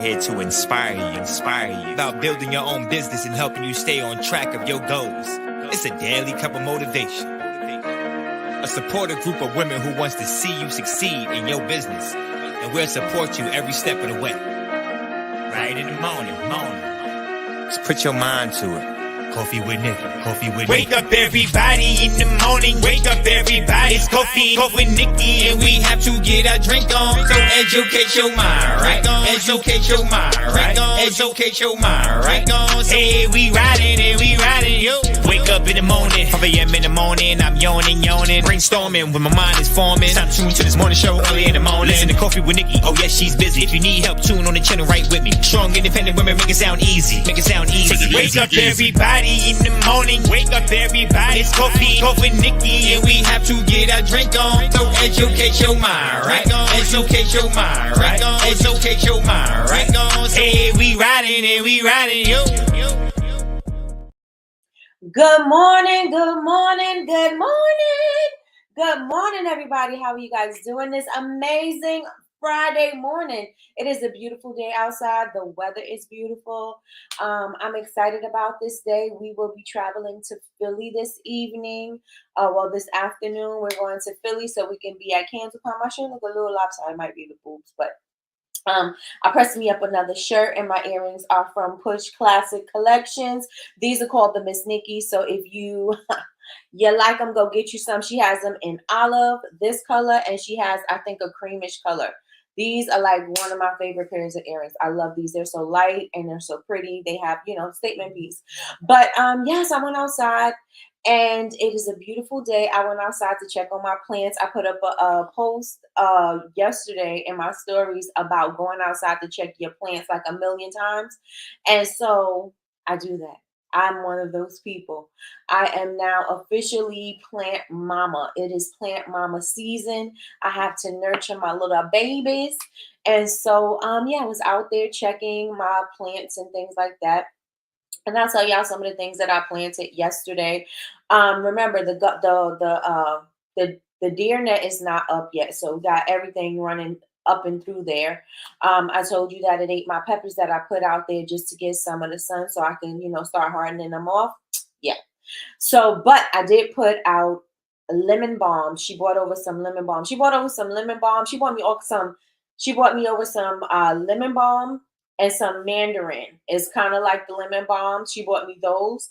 Here to inspire you about building your own business and helping you stay on track of your goals. It's a daily cup of motivation. A supportive group of women who wants to see you succeed in your business, and we'll support you every step of the way. Right in the morning. Just put your mind to it. Coffee with Nikkie. Wake up everybody in the morning. Wake up everybody. It's coffee with Nikkie, and we have to get our drink on. So educate your mind, right? Educate your mind, right? Educate your mind, right? Hey, we riding, yo. Wake up in the morning, 5 a.m. in the morning. I'm yawning, brainstorming when my mind is forming. Time tuned to this morning show early in the morning. Listen to Coffee with Nikkie. Oh yes, she's busy. If you need help, tune on the channel right with me. Strong, independent women make it sound easy. Wake up everybody in the morning. Wake up everybody. It's coffee with Nikkie, and we have to get our drink on. So educate your mind, right? Educate your mind, right? Educate your mind, right? Hey, we riding, yo. Good morning, everybody. How are you guys doing this amazing Friday morning? It is a beautiful day outside. The weather is beautiful. I'm excited about this day. We will be traveling to Philly this evening. This afternoon we're going to Philly so we can be at Kansas-Con. My shirt look a little lopsided. It might be the boobs, but I pressed me up another shirt, and my earrings are from Push Classic Collections. These are called the Miss Nikkie. So if you like them, go get you some. She has them in olive, this color, and she has, I think, a creamish color. These are like one of my favorite pairs of earrings. I love these. They're so light and they're so pretty. They have, statement piece. But yes, I went outside. And it is a beautiful day. I went outside to check on my plants. I put up a post yesterday in my stories about going outside to check your plants like a million times. And so I do that. I'm one of those people. I am now officially plant mama. It is plant mama season. I have to nurture my little babies. And so, I was out there checking my plants and things like that. And I'll tell y'all some of the things that I planted yesterday. Remember, the deer net is not up yet, so we got everything running up and through there. I told you that it ate my peppers that I put out there just to get some of the sun, so I can, start hardening them off. Yeah. So, but I did put out lemon balm. She brought over some lemon balm. She brought me over some lemon balm and some mandarin. It's kind of like the lemon balm. She bought me those.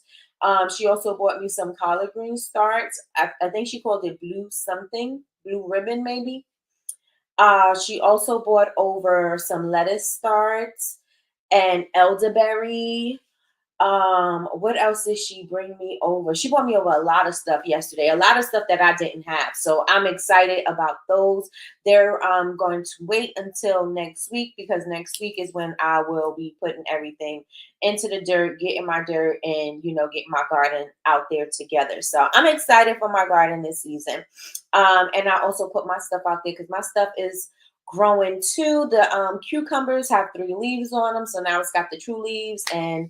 She also bought me some collard green starts. I think she called it blue ribbon maybe. She also bought over some lettuce starts and elderberry. What else did she bring me over? She brought me over a lot of stuff yesterday, a lot of stuff that I didn't have. So I'm excited about those. They're going to wait until next week, because next week is when I will be putting everything into the dirt, getting my dirt, and getting my garden out there together. So I'm excited for my garden this season. And I also put my stuff out there because my stuff is growing too. The cucumbers have 3 leaves on them, so now it's got the true leaves, and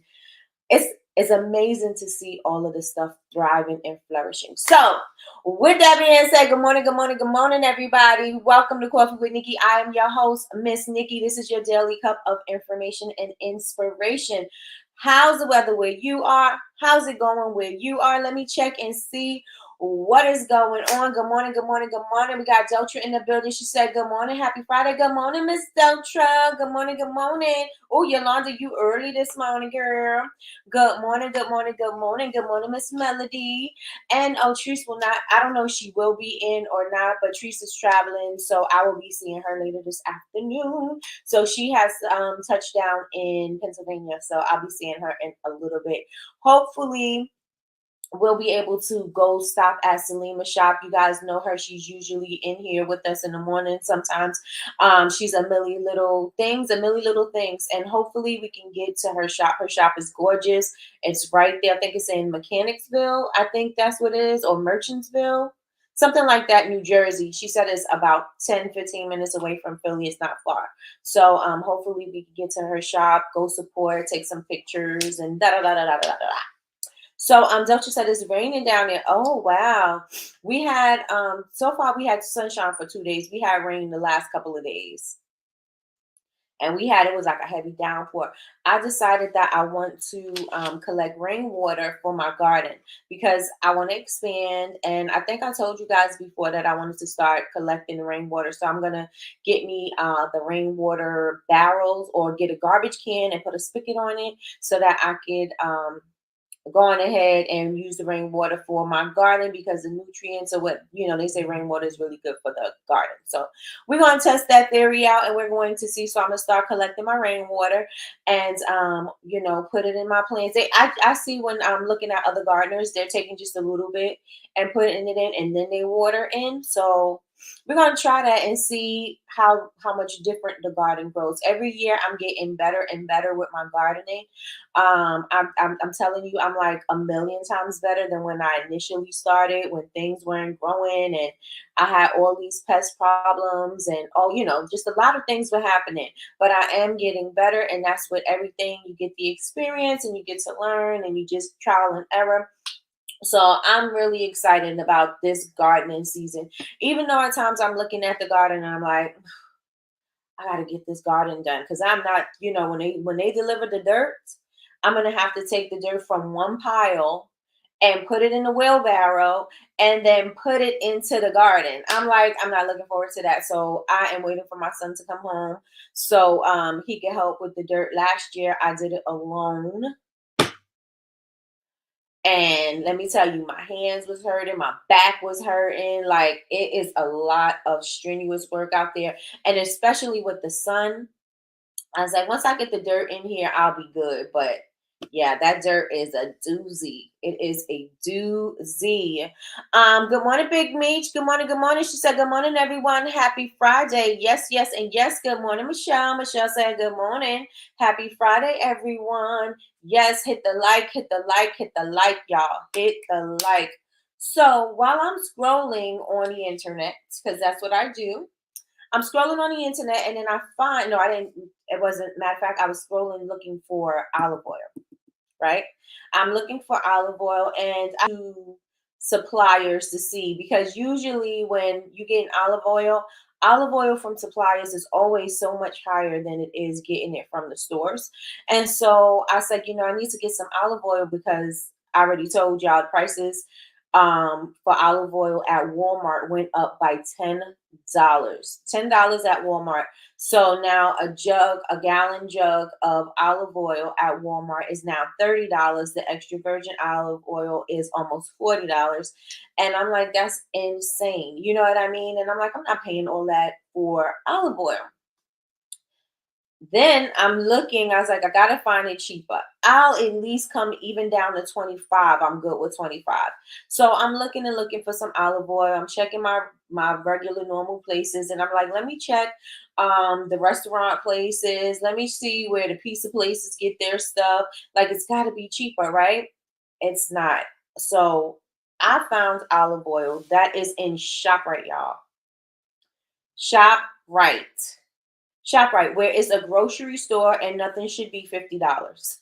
it's amazing to see all of this stuff thriving and flourishing. So, with that being said, good morning, everybody. Welcome to Coffee with Nikkie. I am your host, Miss Nikkie. This is your daily cup of information and inspiration. How's the weather where you are? How's it going where you are? Let me check and see what is going on. Good morning. We got Deltra in the building. She said, good morning. Happy Friday. Good morning, Miss Deltra. Good morning. Oh, Yolanda, you early this morning, girl. Good morning, Miss Melody. And Treese will not, I don't know if she will be in or not, but Treese is traveling, so I will be seeing her later this afternoon. So she has touched down in Pennsylvania, so I'll be seeing her in a little bit. Hopefully, we'll be able to go stop at Salima's shop. You guys know her. She's usually in here with us in the morning. Sometimes she's a million little things. And hopefully we can get to her shop. Her shop is gorgeous. It's right there. I think it's in Mechanicsville. I think that's what it is. Or Merchantsville. Something like that, New Jersey. She said it's about 10, 15 minutes away from Philly. It's not far. So hopefully we can get to her shop, go support, take some pictures, and da-da-da-da-da-da-da. So Delta said it's raining down there. Oh, wow. We had, so far we had sunshine for 2 days. We had rain the last couple of days. and it was like a heavy downpour. I decided that I want to collect rainwater for my garden because I want to expand. And I think I told you guys before that I wanted to start collecting the rainwater. So I'm going to get me the rainwater barrels or get a garbage can and put a spigot on it so that I could going ahead and use the rainwater for my garden because the nutrients are what, they say rainwater is really good for the garden. So we're going to test that theory out and we're going to see. So I'm going to start collecting my rainwater and, put it in my plants. I see when I'm looking at other gardeners, they're taking just a little bit and putting it in and then they water in. So we're going to try that and see how much different the garden grows. Every year I'm getting better and better with my gardening. I'm telling you, I'm like a million times better than when I initially started, when things weren't growing and I had all these pest problems and just a lot of things were happening. But I am getting better, and that's with everything. You get the experience and you get to learn and you just trial and error. So I'm really excited about this gardening season. Even though at times I'm looking at the garden and I'm like, I gotta get this garden done because I'm not, when they deliver the dirt, I'm gonna have to take the dirt from one pile and put it in the wheelbarrow and then put it into the garden. I'm like, I'm not looking forward to that. So I am waiting for my son to come home so he can help with the dirt. Last year I did it alone. And let me tell you, my hands was hurting, my back was hurting. Like it is a lot of strenuous work out there. And especially with the sun, I was like, once I get the dirt in here, I'll be good. But yeah, that dirt is a doozy. It is a doozy. Good morning, Big Meech. Good morning, good morning. She said, good morning, everyone. Happy Friday. Yes, yes, and yes, good morning, Michelle. Michelle said, good morning. Happy Friday, everyone. Yes, hit the like, hit the like, hit the like, y'all. Hit the like. So while I'm scrolling on the internet, because that's what I do, I'm scrolling on the internet and then I find, no, I didn't, it wasn't, matter of fact, I was scrolling looking for olive oil, right? I'm looking for olive oil and I do suppliers to see because usually when you get an olive oil from suppliers is always so much higher than it is getting it from the stores. And so I said, I need to get some olive oil because I already told y'all the prices for olive oil at Walmart went up by $10 at Walmart. So now a gallon jug of olive oil at Walmart is now $30. The extra virgin olive oil is almost $40. And I'm like, that's insane. You know what I mean? And I'm like, I'm not paying all that for olive oil. Then I'm looking, I was like, I gotta find it cheaper. I'll at least come even down to 25. I'm good with 25. So I'm looking and looking for some olive oil. I'm checking my regular normal places and I'm like, let me check the restaurant places. Let me see where the pizza places get their stuff. Like it's gotta be cheaper, right? It's not. So I found olive oil that is in ShopRite, y'all. ShopRite. ShopRite, where it's a grocery store and nothing should be $50.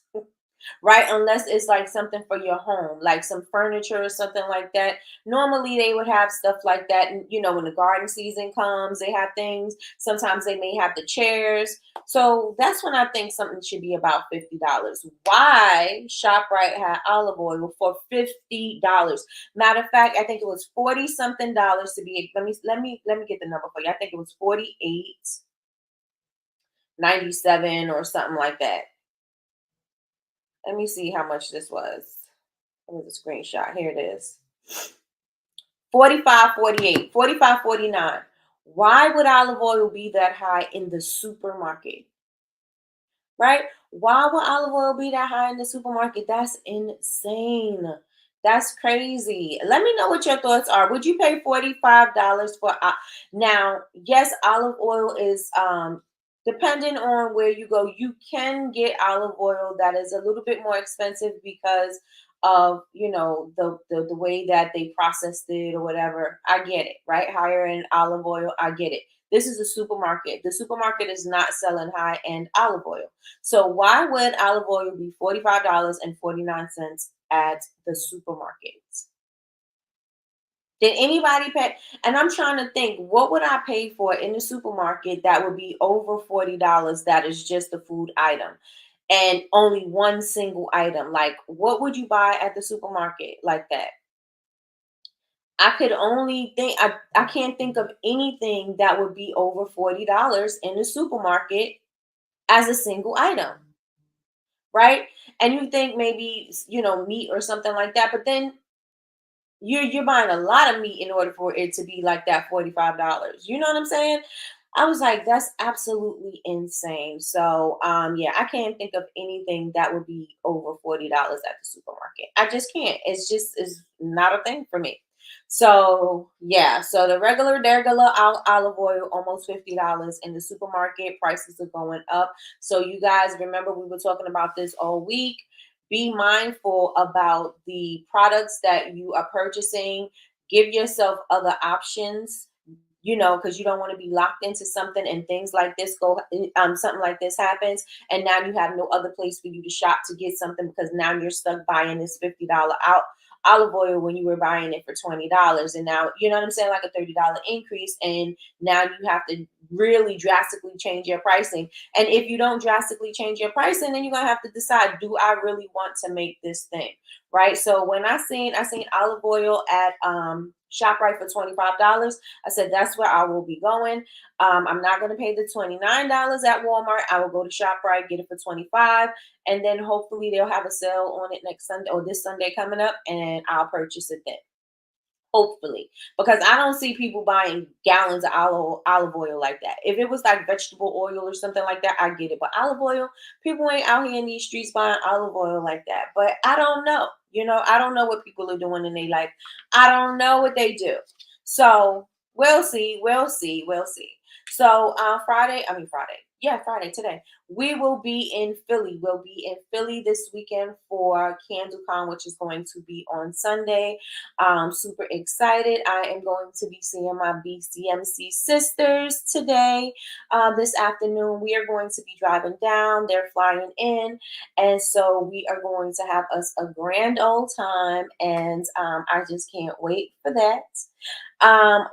Right? Unless it's like something for your home, like some furniture or something like that. Normally they would have stuff like that. And, when the garden season comes, they have things. Sometimes they may have the chairs. So that's when I think something should be about $50. Why ShopRite had olive oil for $50? Matter of fact, I think it was 40 something dollars to be. Let me get the number for you. I think it was 48.97 or something like that. Let me see how much this was. What was the screenshot? Here it is. 45.48, 45.49. Why would olive oil be that high in the supermarket? Right? Why would olive oil be that high in the supermarket? That's insane. That's crazy. Let me know what your thoughts are. Would you pay $45 for now? Yes, olive oil is depending on where you go, you can get olive oil that is a little bit more expensive because of the way that they processed it or whatever. I get it, right? Higher end olive oil, I get it. This is a supermarket. The supermarket is not selling high end olive oil. So why would olive oil be $45.49 at the supermarket? Did anybody pay? And I'm trying to think, what would I pay for in the supermarket that would be over $40 that is just a food item and only one single item? Like, what would you buy at the supermarket like that? I could only think, I can't think of anything that would be over $40 in the supermarket as a single item, right? And you think maybe, meat or something like that, but then you're buying a lot of meat in order for it to be like that $45. You know what I'm saying? I was like, that's absolutely insane. So yeah, I can't think of anything that would be over $40 at the supermarket. I just can't. It's just is not a thing for me. So yeah, so the regular olive oil almost $50 in the supermarket. Prices are going up. So you guys remember we were talking about this all week. Be mindful about the products that you are purchasing. Give yourself other options, because you don't want to be locked into something and things like this something like this happens, and now you have no other place for you to shop to get something because now you're stuck buying this $50 out olive oil when you were buying it for $20, and now you know what I'm saying, like a $30 increase, and now you have to really drastically change your pricing. And if you don't drastically change your pricing, then you're gonna have to decide, do I really want to make this thing, right? So when I seen olive oil at ShopRite for $25, I said that's where I will be going. I'm not going to pay the $29 at Walmart. I will go to ShopRite, get it for 25, and then hopefully they'll have a sale on it next Sunday or this Sunday coming up, and I'll purchase it then. Hopefully, because I don't see people buying gallons of olive oil like that. If it was like vegetable oil or something like that, I get it. But olive oil, people ain't out here in these streets buying olive oil like that. But I don't know. I don't know what people are doing in their life. I don't know what they do. So we'll see. We'll see. We'll see. So Friday. Yeah, Friday today. We will be in Philly. We'll be in Philly this weekend for CandleCon, which is going to be on Sunday. Super excited. I am going to be seeing my BCMC sisters today. This afternoon, we are going to be driving down. They're flying in. And so we are going to have us a grand old time. And I just can't wait for that.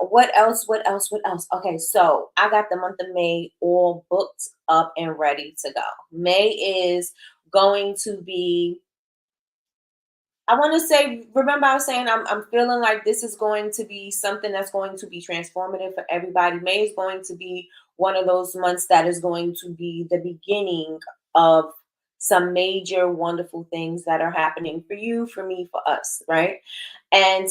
What else? What else? What else? Okay, so I got the month of May all booked up and ready to go. May is going to be, I want to say, remember I was saying I'm feeling like this is going to be something that's going to be transformative for everybody. May is going to be one of those months that is going to be the beginning of some major wonderful things that are happening for you, for me, for us, right? And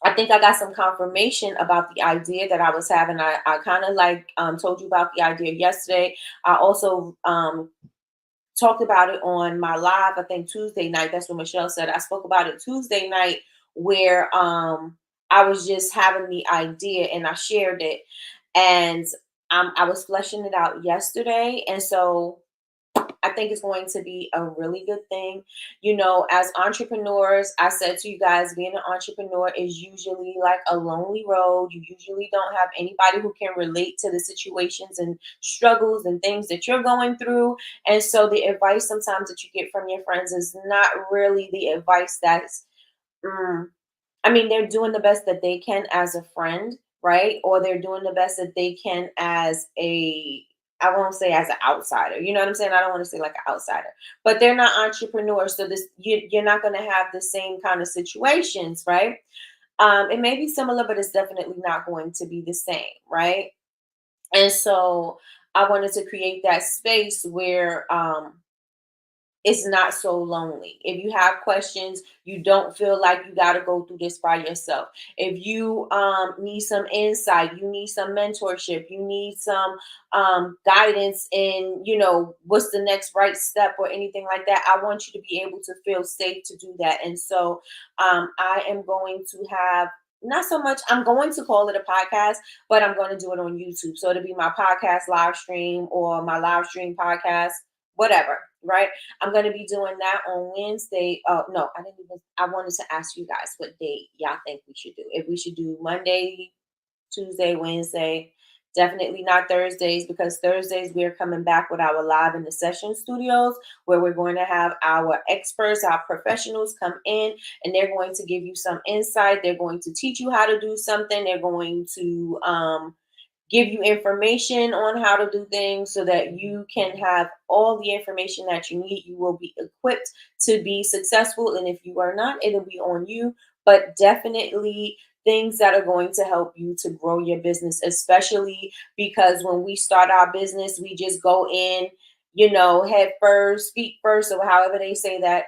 I think I got some confirmation about the idea that I was having. I kind of like told you about the idea yesterday. I also talked about it on my live, I think Tuesday night. That's what Michelle said. I spoke about it Tuesday night where I was just having the idea and I shared it. And I was fleshing it out yesterday. And so I think it's going to be a really good thing. As entrepreneurs, I said to you guys, being an entrepreneur is usually like a lonely road. You usually don't have anybody who can relate to the situations and struggles and things that you're going through. And so the advice sometimes that you get from your friends is not really the advice that's, they're doing the best that they can as a friend, right? Or they're doing the best that they can as I won't say as an outsider. You know what I'm saying? I don't want to say like an outsider, but they're not entrepreneurs. So you're not going to have the same kind of situations, right? It may be similar, but it's definitely not going to be the same, right? And so I wanted to create that space where, it's not so lonely. If you have questions, you don't feel like you got to go through this by yourself. If you need some insight, you need some mentorship, you need some guidance in, what's the next right step or anything like that, I want you to be able to feel safe to do that. And so I am going to have, not so much, I'm going to call it a podcast, but I'm going to do it on YouTube. So it'll be my podcast live stream or my live stream podcast, whatever, right? I'm going to be doing that on Wednesday. Oh, no, I wanted to ask you guys what day y'all think we should do. If we should do Monday, Tuesday, Wednesday, Definitely not Thursdays, because Thursdays we're coming back with our live in the session studios, where we're going to have our experts, our professionals come in, and they're going to give you some insight. They're going to teach you how to do something. They're going to give you information on how to do things so that you can have all the information that you need. You will be equipped to be successful. And if you are not, it'll be on you. But definitely things that are going to help you to grow your business, especially because when we start our business, we just go in, head first, feet first, or however they say that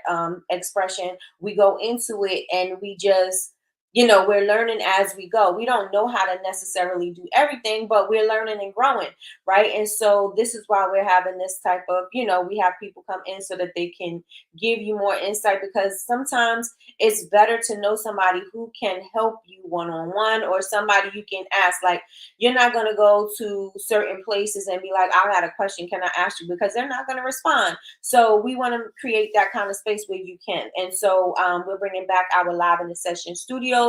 expression. We go into it and we just, we're learning as we go. We don't know how to necessarily do everything, but we're learning and growing, right? And so this is why we're having this type of, we have people come in so that they can give you more insight, because sometimes it's better to know somebody who can help you one-on-one, or somebody you can ask. Like, you're not going to go to certain places and be like, I got a question, can I ask you? Because they're not going to respond. So we want to create that kind of space where you can. And so we're bringing back our live in the session studios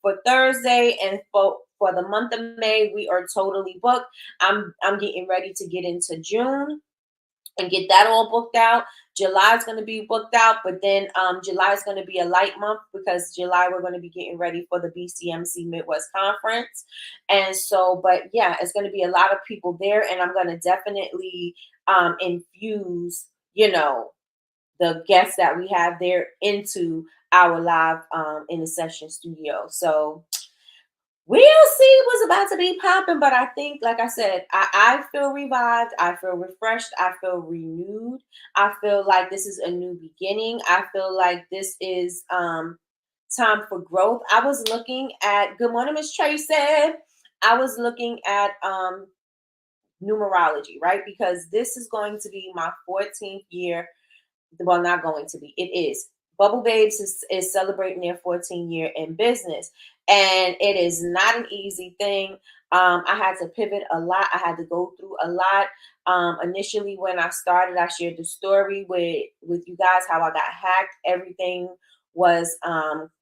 for Thursday, and for the month of May, we are totally booked. I'm getting ready to get into June and get that all booked out. July is going to be booked out, but then July is going to be a light month, because July we're going to be getting ready for the BCMC Midwest Conference. And so, but yeah, it's going to be a lot of people there, and I'm going to definitely infuse, the guests that we have there into our live in the session studio. So we'll see what's about to be popping. But I think, like I said, I feel revived. I feel refreshed. I feel renewed. I feel like this is a new beginning. I feel like this is time for growth. I was looking at, good morning, Miss Tracy. I was looking at numerology, right? Because this is going to be my 14th year. Well, not going to be, it is. Bubble Babes is celebrating their 14 year in business, and it is not an easy thing. I had to pivot a lot. I had to go through a lot. Initially, when I started, I shared the story with you guys how I got hacked. Everything was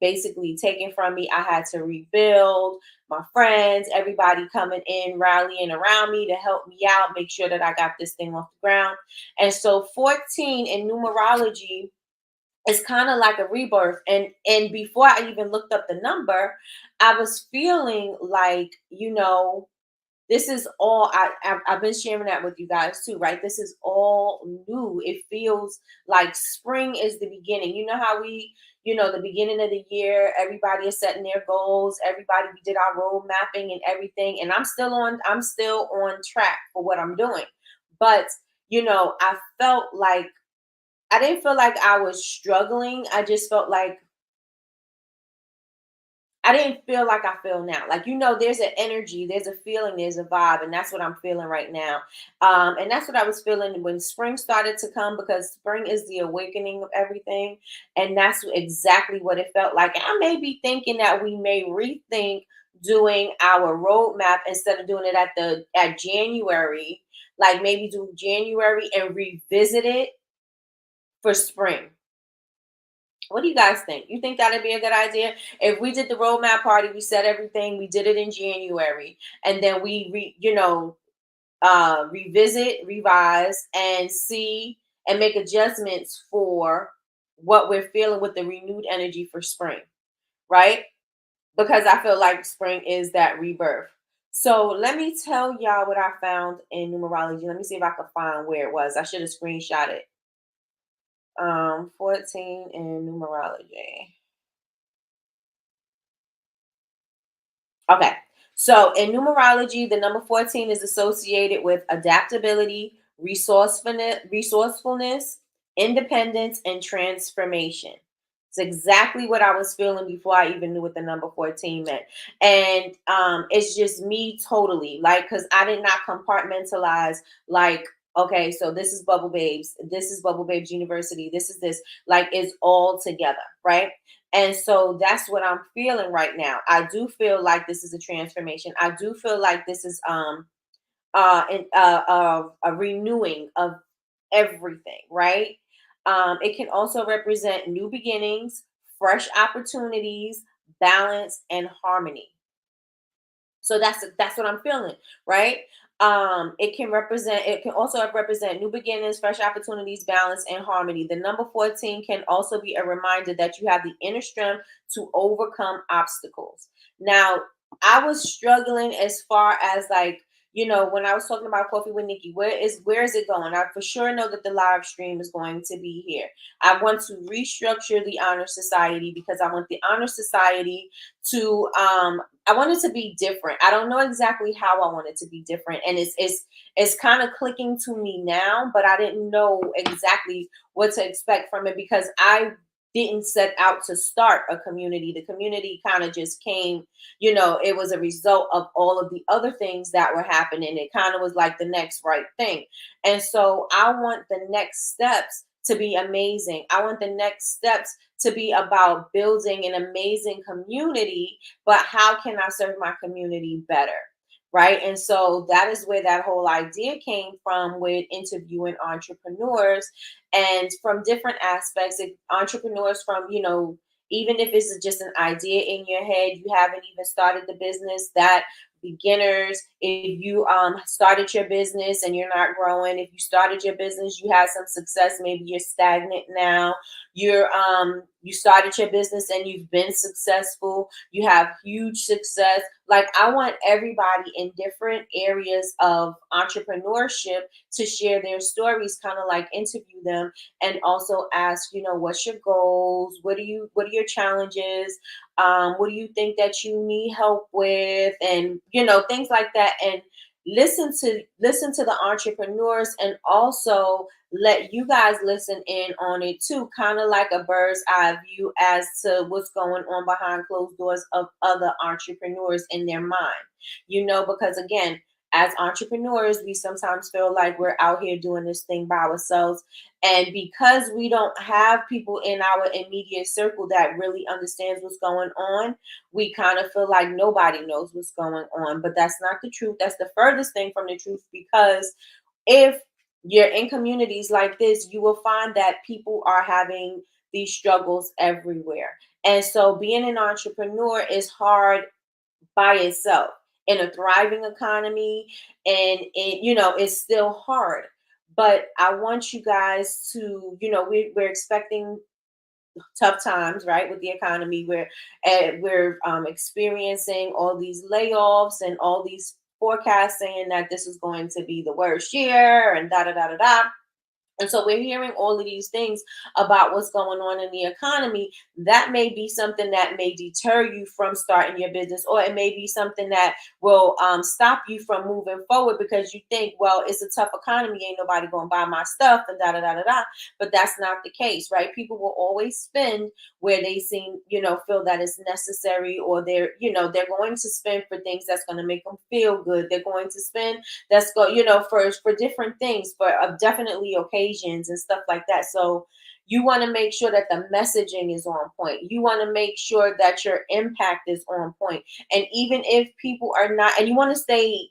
basically taken from me. I had to rebuild. My friends, everybody coming in, rallying around me to help me out, make sure that I got this thing off the ground. And so 14 in numerology is kind of like a rebirth. And before I even looked up the number, I was feeling like, this is all I've been sharing that with you guys too, right? This is all new. It feels like spring is the beginning. You know how the beginning of the year, everybody is setting their goals. Everybody, we did our road mapping and everything. And I'm still on track for what I'm doing. But, I felt like, I didn't feel like I was struggling. I just felt like I didn't feel like I feel now. Like, there's an energy, there's a feeling, there's a vibe, and that's what I'm feeling right now. And that's what I was feeling when spring started to come, because spring is the awakening of everything. And that's exactly what it felt like. And I may be thinking that we may rethink doing our roadmap instead of doing it at January, like maybe do January and revisit it for spring. What do you guys think? You think that'd be a good idea? If we did the roadmap party, we said everything, we did it in January, and then we revisit, revise, and see and make adjustments for what we're feeling with the renewed energy for spring, right? Because I feel like spring is that rebirth. So let me tell y'all what I found in numerology. Let me see if I can find where it was. I should have screenshot it. 14 in numerology. Okay. So in numerology, the number 14 is associated with adaptability, resourcefulness, independence, and transformation. It's exactly what I was feeling before I even knew what the number 14 meant. And it's just me totally, like, because I did not compartmentalize, like, okay, so this is Bubble Babes, this is Bubble Babes University, this is this, like, it's all together, right? And so that's what I'm feeling right now. I do feel like this is a transformation. I do feel like this is a renewing of everything, right? It can also represent new beginnings, fresh opportunities, balance, and harmony. So that's what I'm feeling, right? It can also represent new beginnings, fresh opportunities, balance, and harmony. The number 14 can also be a reminder that you have the inner strength to overcome obstacles. Now, I was struggling as far as like, when I was talking about Coffee with Nikki, where is it going? I for sure know that the live stream is going to be here. I want to restructure the Honor Society because I want the Honor Society to I want it to be different. I don't know exactly how I want it to be different. And it's kind of clicking to me now, but I didn't know exactly what to expect from it because I didn't set out to start a community. The community kind of just came, it was a result of all of the other things that were happening. It kind of was like the next right thing. And so I want the next steps to be amazing. I want the next steps to be about building an amazing community, but how can I serve my community better? Right. And so that is where that whole idea came from with interviewing entrepreneurs and from different aspects. If entrepreneurs from, even if it's just an idea in your head, you haven't even started the business, that beginners, if you started your business and you're not growing, if you started your business, you had some success, maybe you're stagnant now, you started your business and you've been successful, you have huge success. Like, I want everybody in different areas of entrepreneurship to share their stories, kind of like interview them and also ask, what's your goals, what are your challenges, what do you think that you need help with, and things like that. And listen to the entrepreneurs, and also let you guys listen in on it too, kind of like a bird's eye view as to what's going on behind closed doors of other entrepreneurs in their mind. Because again, as entrepreneurs, we sometimes feel like we're out here doing this thing by ourselves. And because we don't have people in our immediate circle that really understands what's going on, we kind of feel like nobody knows what's going on. But that's not the truth. That's the furthest thing from the truth, because if you're in communities like this, you will find that people are having these struggles everywhere. And so being an entrepreneur is hard by itself in a thriving economy, and it's still hard. But I want you guys to, we're expecting tough times, right, with the economy. We're experiencing all these layoffs and all these forecasts saying that this is going to be the worst year and da da da da da. And so we're hearing all of these things about what's going on in the economy. That may be something that may deter you from starting your business, or it may be something that will stop you from moving forward because you think, well, it's a tough economy, ain't nobody going to buy my stuff, and da da da da da. But that's not the case, right? People will always spend where they feel that it's necessary, or they're going to spend for things that's going to make them feel good. They're going to spend for different things, for definitely occasions and stuff like that. So you want to make sure that the messaging is on point. You want to make sure that your impact is on point. And even if people are not, and you want to stay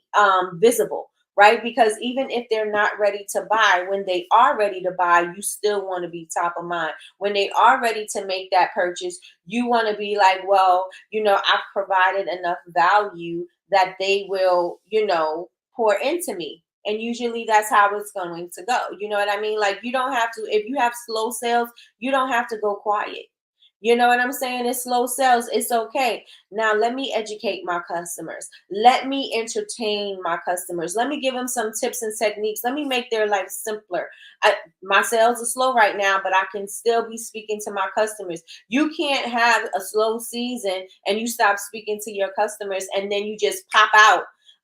visible, right? Because even if they're not ready to buy, when they are ready to buy, you still want to be top of mind. When they are ready to make that purchase, you want to be like, well, I've provided enough value that they will, pour into me. And usually that's how it's going to go. You know what I mean? Like, you don't have to, if you have slow sales, you don't have to go quiet. You know what I'm saying? It's slow sales. It's okay. Now, let me educate my customers. Let me entertain my customers. Let me give them some tips and techniques. Let me make their life simpler. My sales are slow right now, but I can still be speaking to my customers. You can't have a slow season and you stop speaking to your customers and then you just pop out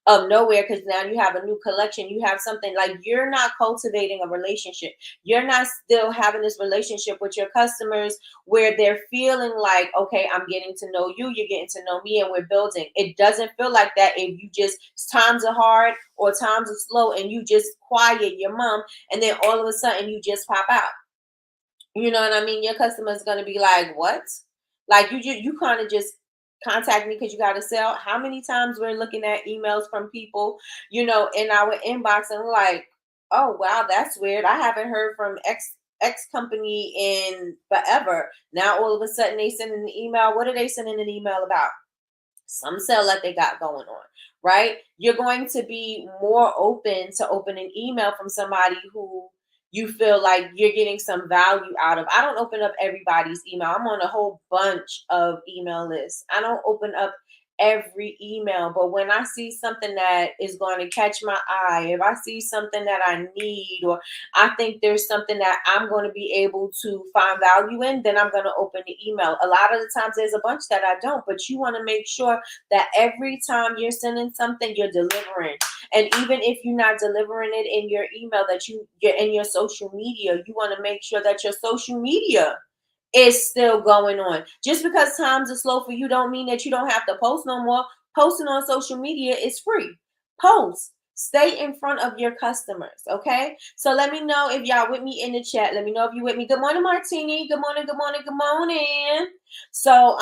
of nowhere because now you have a new collection. You have something, like, you're not cultivating a relationship. You're not still having this relationship with your customers where they're feeling like, okay, I'm getting to know you, you're getting to know me, and we're building. It doesn't feel like that if you just, times are hard or times are slow and you just quiet your mom and then all of a sudden you just pop out. You know what I mean? Your customer is going to be like, what? Like, you kind of just contact me because you got to sell. How many times we're looking at emails from people, in our inbox, and we're like, oh, wow, that's weird. I haven't heard from X company in forever. Now all of a sudden they send an email. What are they sending an email about? some sale that they got going on, right? You're going to be more open to open an email from somebody who you feel like you're getting some value out of. I don't open up everybody's email. I'm on a whole bunch of email lists. I don't open up every email, but when I see something that is going to catch my eye, if I see something that I need, or I think there's something that I'm going to be able to find value in, then I'm going to open the email. A lot of the times there's a bunch that I don't, but you want to make sure that every time you're sending something, you're delivering. And even if you're not delivering it in your email, that you're in your social media, you want to make sure that your social media is still going on. Just because times are slow for you don't mean that you don't have to post no more. Posting on social media is free. Post. Stay in front of your customers, okay? So let me know if y'all with me in the chat. Let me know if you with me. Good morning, Martini. Good morning, good morning, good morning. So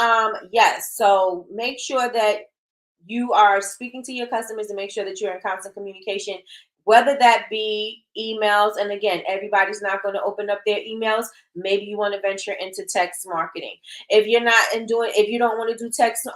yes, so make sure that you are speaking to your customers and make sure that you're in constant communication, whether that be emails. And again, everybody's not going to open up their emails. Maybe you want to venture into text marketing. If you're not if you don't want to do text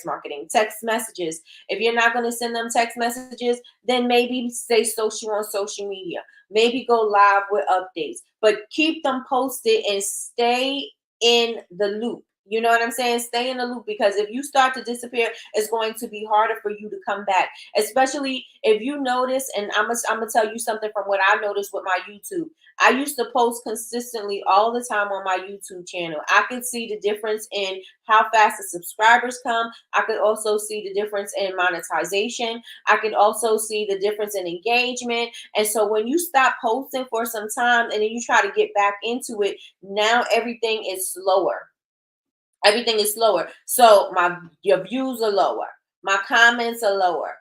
marketing, text messages, if you're not going to send them text messages, then maybe stay social on social media. Maybe go live with updates, but keep them posted and stay in the loop. You know what I'm saying? Stay in the loop, because if you start to disappear, it's going to be harder for you to come back. Especially if you notice, and I'm gonna tell you something from what I noticed with my YouTube. I used to post consistently all the time on my YouTube channel. I could see the difference in how fast the subscribers come. I could also see the difference in monetization. I could also see the difference in engagement. And so when you stop posting for some time and then you try to get back into it, now everything is slower. Everything is slower. So your views are lower. My comments are lower.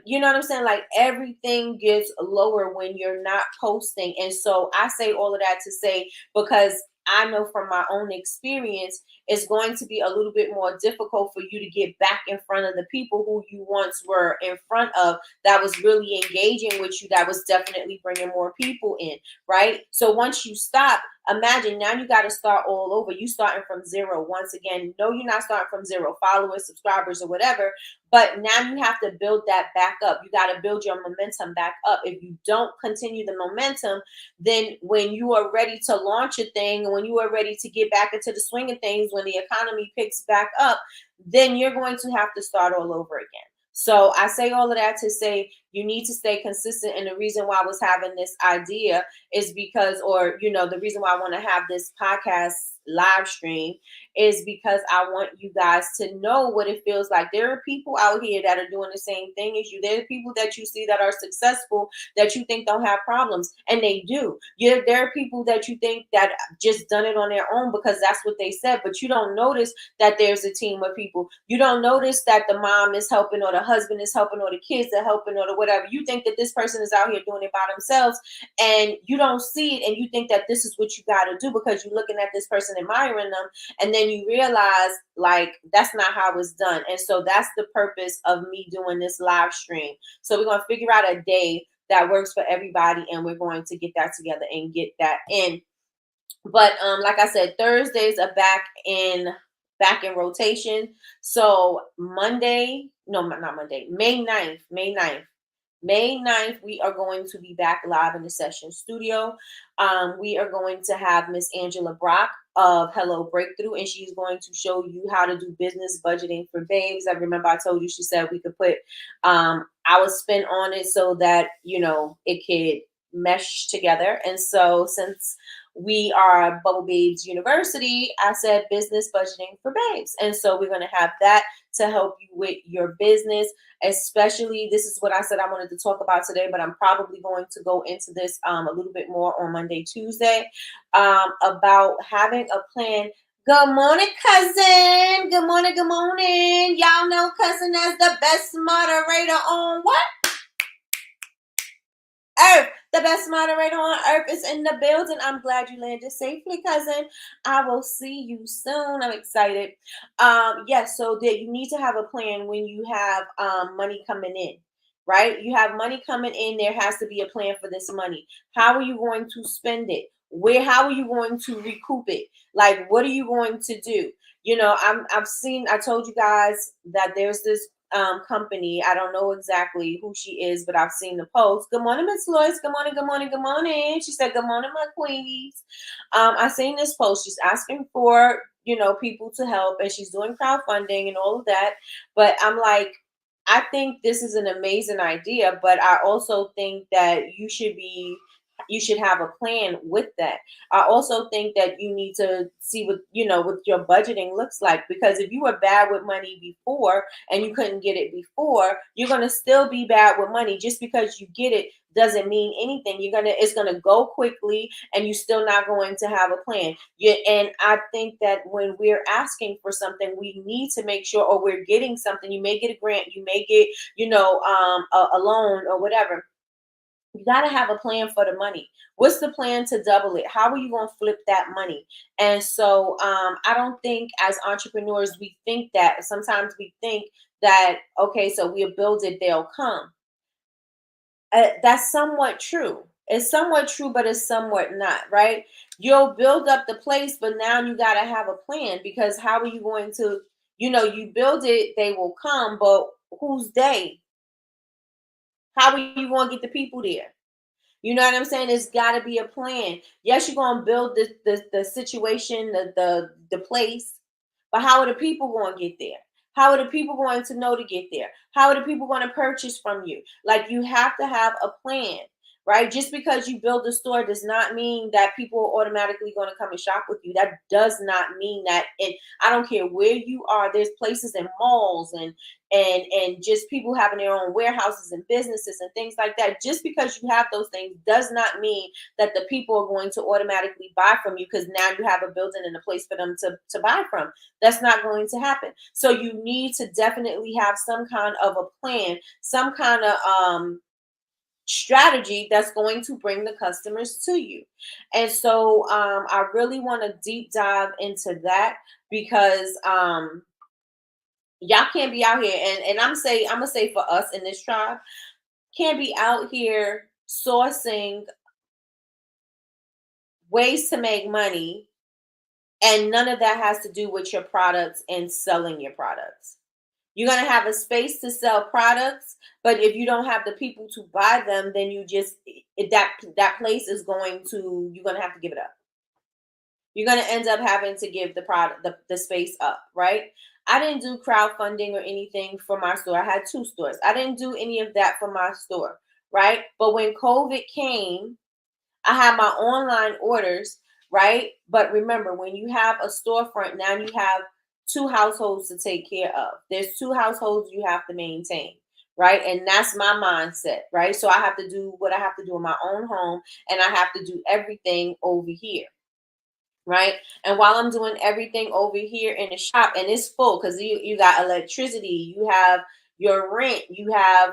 You know what I'm saying? Like everything gets lower when you're not posting. And so I say all of that to say, because I know from my own experience, it's going to be a little bit more difficult for you to get back in front of the people who you once were in front of, that was really engaging with you, that was definitely bringing more people in, right? So once you stop, imagine now you got to start all over. You starting from zero once again. No, you're not starting from zero followers, subscribers, or whatever. But now you have to build that back up. You got to build your momentum back up. If you don't continue the momentum, then when you are ready to launch a thing, when you are ready to get back into the swing of things, when the economy picks back up, then you're going to have to start all over again. So I say all of that to say you need to stay consistent. And the reason why I was having this idea is because, or, the reason why I want to have this podcast live stream is because I want you guys to know what it feels like. There are people out here that are doing the same thing as you. There are people that you see that are successful that you think don't have problems, and they do. There are people that you think that just done it on their own because that's what they said, but you don't notice that there's a team of people. You don't notice that the mom is helping, or the husband is helping, or the kids are helping, or whatever. You think that this person is out here doing it by themselves, and you don't see it, and you think that this is what you got to do because you're looking at this person, admiring them, and then you realize like that's not how it's done. And so that's the purpose of me doing this live stream. So we're going to figure out a day that works for everybody, and we're going to get that together and get that in. But like I said, Thursdays are back in rotation. So May 9th, we are going to be back live in the session studio. We are going to have Miss Angela Brock of Hello Breakthrough, and she's going to show you how to do business budgeting for babes. I remember I told you, she said we could put our spin on it so that, it could mesh together. And so since we are Bubble Babes University, I said business budgeting for babes. And so we're going to have that to help you with your business. Especially, this is what I said I wanted to talk about today, but I'm probably going to go into this a little bit more on Monday, Tuesday, about having a plan. Good morning, cousin. Good morning, good morning. Y'all know cousin as the best moderator on what? Earth. The best moderator on earth is in the building. I'm glad you landed safely, cousin. I will see you soon. I'm excited. Yes, so that you need to have a plan when you have money coming in, right? You have money coming in. There has to be a plan for this money. How are you going to spend it? How are you going to recoup it? Like, what are you going to do? I told you guys that there's this company. I don't know exactly who she is, but I've seen the post. Good morning, Miss Lois. Good morning, good morning, good morning. She said, good morning, my queens. I seen this post. She's asking for, people to help, and she's doing crowdfunding and all of that. But I'm like, I think this is an amazing idea, but I also think that you should have a plan with that. I also think that you need to see what your budgeting looks like, because if you were bad with money before and you couldn't get it before, you're going to still be bad with money. Just because you get it doesn't mean anything. It's going to go quickly, and you're still not going to have a plan. And I think that when we're asking for something, we need to make sure, or we're getting something. You may get a grant, you may get, a loan or whatever. You got to have a plan for the money. What's the plan to double it? How are you going to flip that money? And so I don't think as entrepreneurs, we think that. Sometimes we think that, okay, so we'll build it, they'll come. That's somewhat true. It's somewhat true, but it's somewhat not, right? You'll build up the place, but now you got to have a plan, because how are you going to, you build it, they will come, but who's they? How are you going to get the people there? You know what I'm saying? It's got to be a plan. Yes, you're going to build the situation, the place, but how are the people going to get there? How are the people going to know to get there? How are the people going to purchase from you? Like, you have to have a plan, right? Just because you build a store does not mean that people are automatically going to come and shop with you. That does not mean that. And I don't care where you are. There's places in malls and just people having their own warehouses and businesses and things like that. Just because you have those things does not mean that the people are going to automatically buy from you, because now you have a building and a place for them to buy from. That's not going to happen. So you need to definitely have some kind of a plan, some kind of strategy that's going to bring the customers to you. And so I really want to deep dive into that, because y'all can't be out here, and I'm gonna say for us in this tribe, can't be out here sourcing ways to make money, and none of that has to do with your products and selling your products. You're going to have a space to sell products, but if you don't have the people to buy them, then that place is you're going to have to give it up. You're going to end up having to give the space up, right? I didn't do crowdfunding or anything for my store. I had 2 stores. I didn't do any of that for my store, right? But when COVID came, I had my online orders, right? But remember, when you have a storefront, now you have 2 households to take care of. There's 2 households you have to maintain, right? And that's my mindset, right? So I have to do what I have to do in my own home, and I have to do everything over here, right? And while I'm doing everything over here in the shop, and it's full, because you got electricity, you have your rent, you have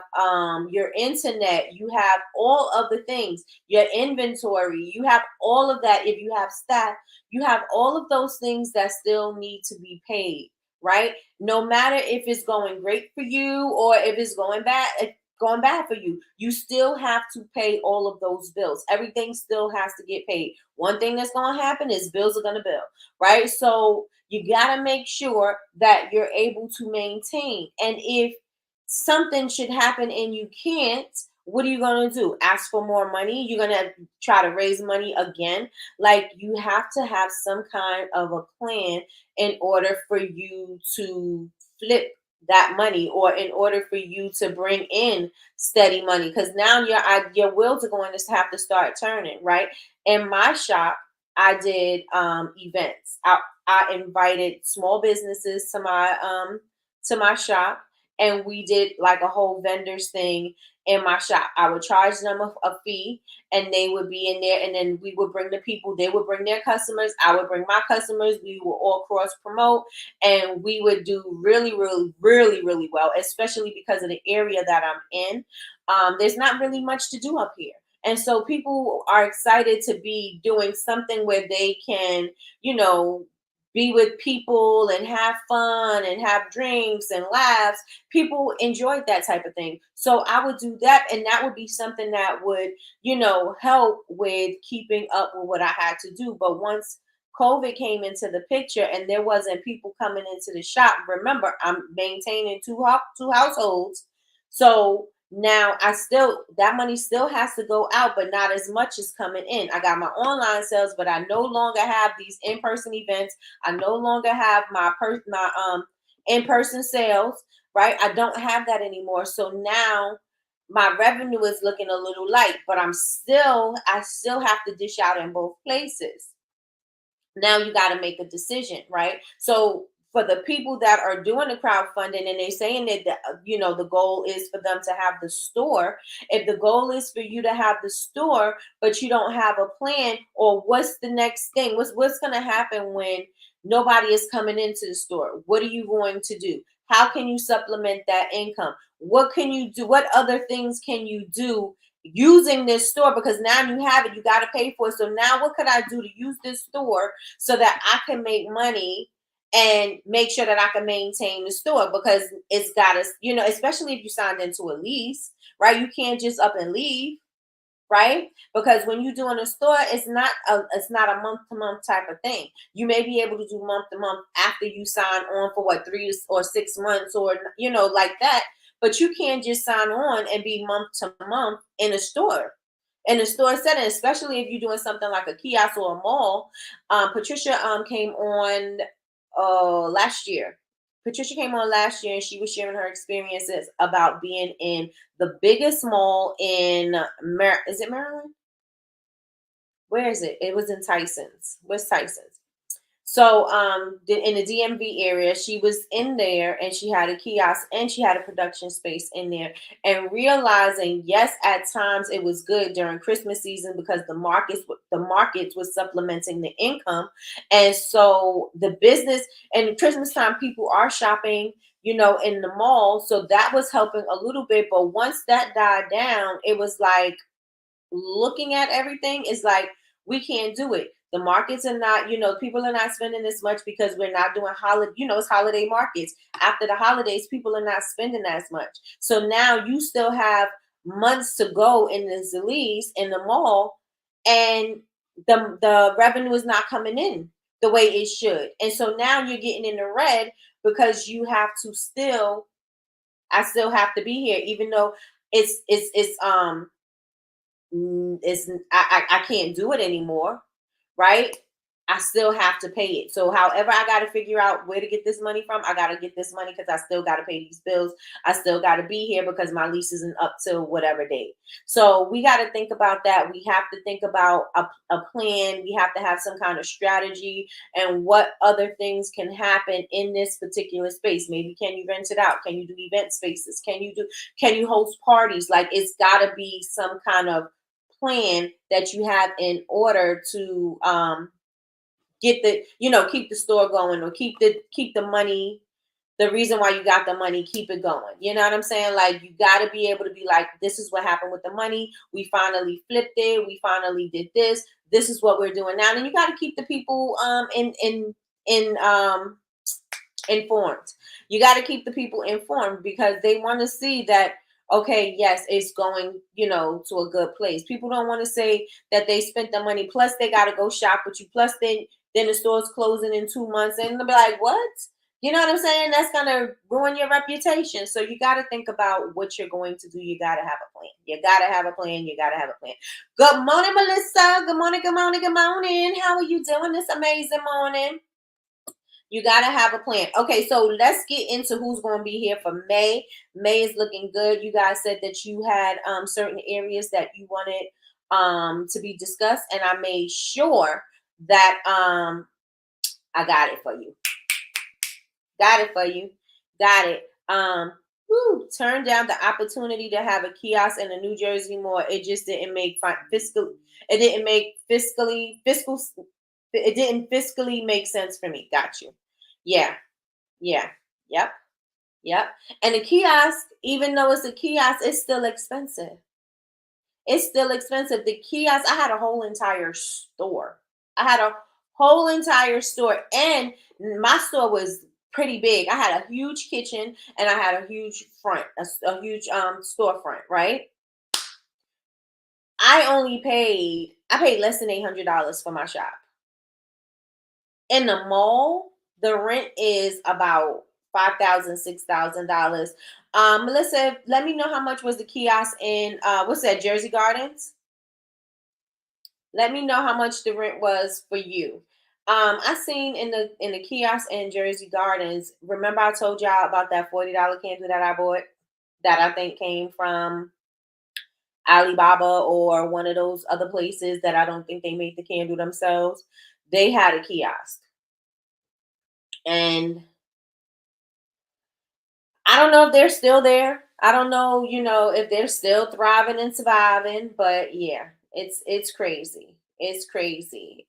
your internet, you have all of the things, your inventory, you have all of that. If you have staff, you have all of those things that still need to be paid, right? No matter if it's going great for you or if it's going bad for you, you still have to pay all of those bills. Everything still has to get paid. One thing that's going to happen is bills are going to bill, right? So you got to make sure that you're able to maintain. And if something should happen and you can't, what are you going to do? Ask for more money? You're going to try to raise money again? Like, you have to have some kind of a plan in order for you to flip that money, or in order for you to bring in steady money, because now your wheels are going to have to start turning, right? In my shop, I did events. I invited small businesses to my shop, and we did like a whole vendors thing in my shop. I would charge them a fee, and they would be in there, and then we would bring the people, they would bring their customers, I would bring my customers, we would all cross promote, and we would do really, really, really, really well, especially because of the area that I'm in. There's not really much to do up here. And so people are excited to be doing something where they can, be with people and have fun and have drinks and laughs. People enjoyed that type of thing. So I would do that. And that would be something that would, help with keeping up with what I had to do. But once COVID came into the picture and there wasn't people coming into the shop. Remember, I'm maintaining two households. So now that money still has to go out, but not as much is coming in. I got my online sales, but I no longer have these in-person events. I no longer have my in-person sales, right? I don't have that anymore. So now my revenue is looking a little light, but I still have to dish out in both places. Now you got to make a decision, right? So for the people that are doing the crowdfunding and they're saying that the goal is for them to have the store. If the goal is for you to have the store, but you don't have a plan, or what's the next thing? What's going to happen when nobody is coming into the store? What are you going to do? How can you supplement that income? What can you do? What other things can you do using this store? Because now you have it, you got to pay for it. So now what could I do to use this store so that I can make money and make sure that I can maintain the store? Because it's got to, especially if you signed into a lease, right? You can't just up and leave, right? Because when you're doing a store, it's not a month to month type of thing. You may be able to do month to month after you sign on for 3 or 6 months, or like that. But you can't just sign on and be month to month in a store. In a store setting, especially if you're doing something like a kiosk or a mall. Patricia came on last year. Patricia came on last year and she was sharing her experiences about being in the biggest mall in is it Maryland? Where is it? It was in Tyson's. Where's Tyson's? So in the DMV area, she was in there and she had a kiosk and she had a production space in there, and realizing, yes, at times it was good during Christmas season because the markets was supplementing the income. And so the business, and Christmas time, people are shopping, in the mall. So that was helping a little bit. But once that died down, it was like, looking at everything is like, we can't do it. The markets are not, people are not spending as much because we're not doing it's holiday markets. After the holidays, people are not spending as much. So now you still have months to go in the lease in the mall, and the revenue is not coming in the way it should. And so now you're getting in the red because I still have to be here, even though it's I can't do it anymore, right? I still have to pay it. So however I got to figure out where to get this money from, I got to get this money because I still got to pay these bills. I still got to be here because my lease isn't up till whatever date. So we got to think about that. We have to think about a plan. We have to have some kind of strategy and what other things can happen in this particular space. Maybe can you rent it out? Can you do event spaces? Can you host parties? Like, it's got to be some kind of plan that you have in order to keep the store going, or keep the money, the reason why you got the money, keep it going. You know what I'm saying? Like, you got to be able to be like, this is what happened with the money. We finally flipped it. We finally did this. This is what we're doing now. And you got to keep the people informed. You got to keep the people informed because they want to see that, okay, yes, it's going, to a good place. People don't want to say that they spent the money, plus they got to go shop with you, plus then the store's closing in 2 months, and they'll be like, what? You know what I'm saying? That's going to ruin your reputation. So you got to think about what you're going to do. You got to have a plan. You got to have a plan. You got to have a plan. Good morning, Melissa. Good morning, good morning, good morning. How are you doing this amazing morning? You got to have a plan. Okay, so let's get into who's going to be here for May. May is looking good. You guys said that you had certain areas that you wanted to be discussed, and I made sure that I got it for you. Got it for you. Got it. Turned down the opportunity to have a kiosk in the New Jersey mall. It just didn't make fiscal. It didn't make fiscal. It didn't fiscally make sense for me. Got you. Yeah. Yep. And a kiosk, even though it's a kiosk, it's still expensive. It's still expensive. The kiosk, I had a whole entire store. And my store was pretty big. I had a huge kitchen and I had a huge front, a huge storefront, right? I paid less than $800 for my shop. In the mall, the rent is about $5,000, $6,000. Melissa, let me know how much was the kiosk in what's that, Jersey Gardens? Let me know how much the rent was for you. I seen in the kiosk in Jersey Gardens. Remember I told y'all about that $40 candle that I bought that I think came from Alibaba or one of those other places that I don't think they made the candle themselves. They had a kiosk. And I don't know if they're still there. I don't know, if they're still thriving and surviving, but yeah, it's crazy. It's crazy.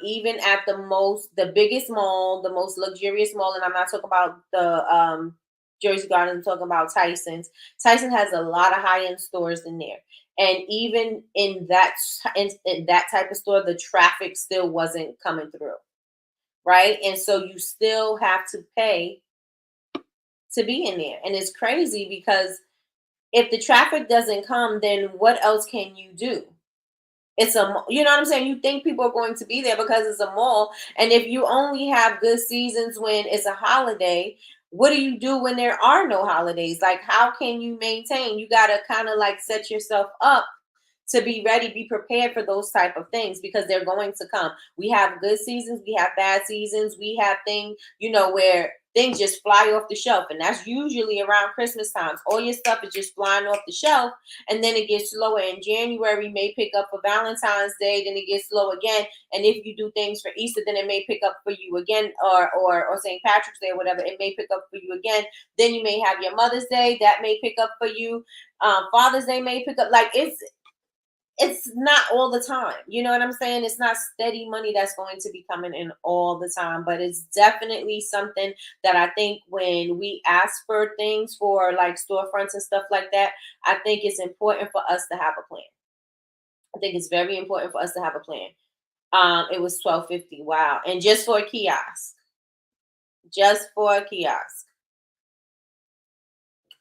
Even at the biggest mall, the most luxurious mall, and I'm not talking about the Jersey Garden, I'm talking about Tyson's. Tyson has a lot of high-end stores in there. And even in that type of store, the traffic still wasn't coming through. Right. And so you still have to pay to be in there. And it's crazy because if the traffic doesn't come, then what else can you do? You know what I'm saying? You think people are going to be there because it's a mall. And if you only have good seasons when it's a holiday, what do you do when there are no holidays? Like, how can you maintain? You got to kind of like set yourself up to be ready, be prepared for those type of things because they're going to come. We have good seasons, we have bad seasons, we have things, where things just fly off the shelf. And that's usually around Christmas times. All your stuff is just flying off the shelf. And then it gets slower in January, may pick up for Valentine's Day, then it gets slow again. And if you do things for Easter, then it may pick up for you again, or St. Patrick's Day or whatever, it may pick up for you again. Then you may have your Mother's Day, that may pick up for you. Father's Day may pick up. Like, it's not all the time. You know what I'm saying? It's not steady money that's going to be coming in all the time, but it's definitely something that I think when we ask for things for like storefronts and stuff like that, I think it's important for us to have a plan. I think it's very important for us to have a plan. It was $12.50. Wow. And just for a kiosk. Just for a kiosk.